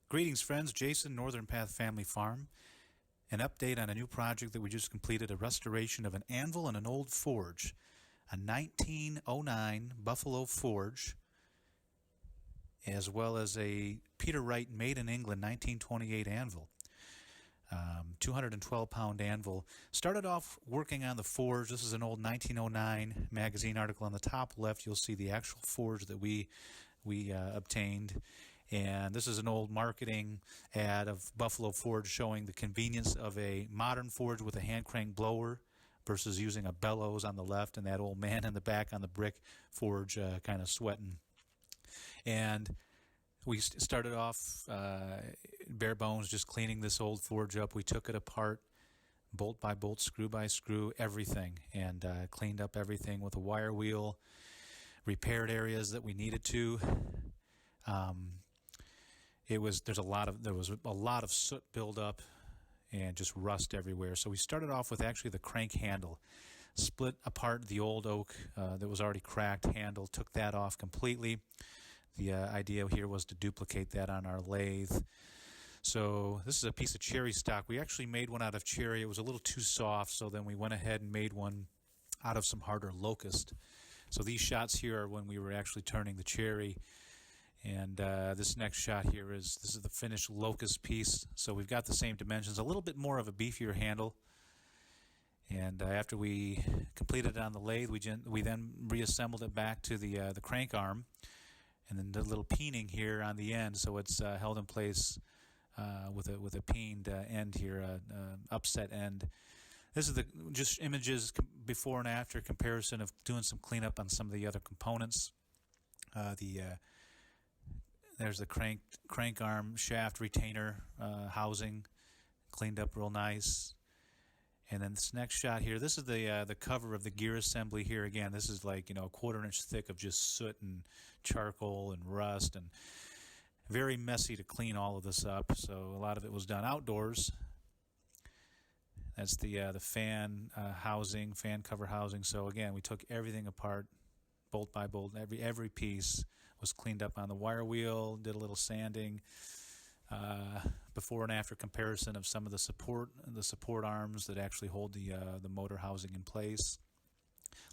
Greetings friends, Jason, Northern Path Family Farm. An update on a new project that we just completed, a restoration of an anvil and an old forge. A 1909 Buffalo forge, as well as a Peter Wright made in England 1928 anvil. 212-pound anvil. Started off working on the forge. This is an old 1909 magazine article. On the top left, you'll see the actual forge that we obtained. And this is an old marketing ad of Buffalo Forge showing the convenience of a modern forge with a hand crank blower versus using a bellows on the left and that old man in the back on the brick forge kind of sweating. And we started off bare bones, just cleaning this old forge up. We took it apart, bolt by bolt, screw by screw, everything, and cleaned up everything with a wire wheel, repaired areas that we needed to. There was a lot of soot buildup and just rust everywhere. So we started off with actually the crank handle, split apart the old oak that was already cracked handle, took that off completely. The idea here was to duplicate that on our lathe. So this is a piece of cherry stock. We actually made one out of cherry. It was a little too soft, so then we went ahead and made one out of some harder locust. So these shots here are when we were actually turning the cherry. And this next shot here this is the finished locust piece. So we've got the same dimensions, a little bit more of a beefier handle. And after we completed it on the lathe, we then reassembled it back to the crank arm, and then the little peening here on the end, so it's held in place with a peened end here, upset end. This is just images before and after comparison of doing some cleanup on some of the other components. There's the crank arm shaft retainer housing, cleaned up real nice. And then this next shot here, this is the cover of the gear assembly here. Again, this is like, a 1/4 inch thick of just soot and charcoal and rust, and very messy to clean all of this up. So a lot of it was done outdoors. That's the fan housing, fan cover housing. So again, we took everything apart, bolt by bolt. Every piece was cleaned up on the wire wheel, did a little sanding. Before and after comparison of some of the support arms that actually hold the motor housing in place.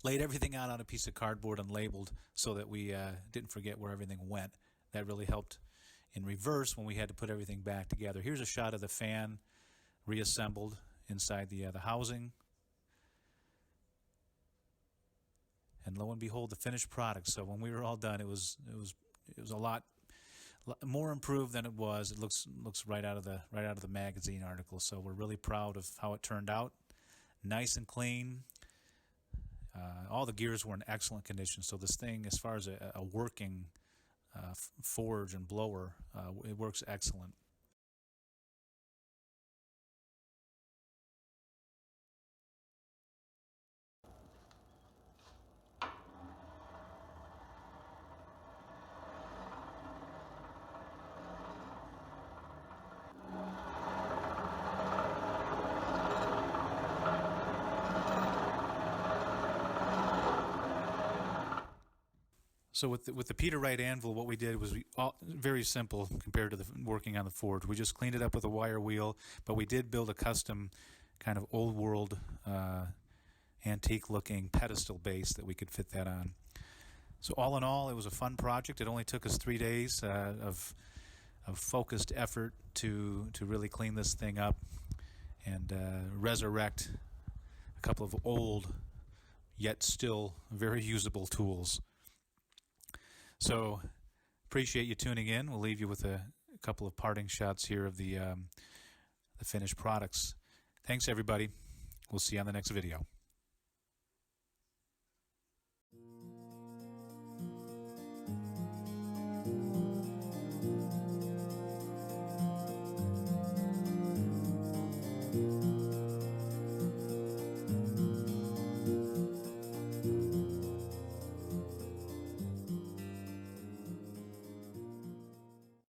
Laid everything out on a piece of cardboard and labeled so that we didn't forget where everything went. That really helped in reverse when we had to put everything back together. Here's a shot of the fan reassembled inside the housing. And lo and behold, the finished product. So when we were all done, it was a lot more improved than it was. It looks right out of the magazine article. So we're really proud of how it turned out. Nice and clean. All the gears were in excellent condition. So this thing, as far as a working forge and blower, it works excellent. So with the Peter Wright anvil, what we did was very simple compared to the working on the forge. We just cleaned it up with a wire wheel, but we did build a custom kind of old world antique looking pedestal base that we could fit that on. So all in all, it was a fun project. It only took us 3 days of focused effort to really clean this thing up and resurrect a couple of old yet still very usable tools. So, appreciate you tuning in. We'll leave you with a couple of parting shots here of the finished products. Thanks, everybody. We'll see you on the next video.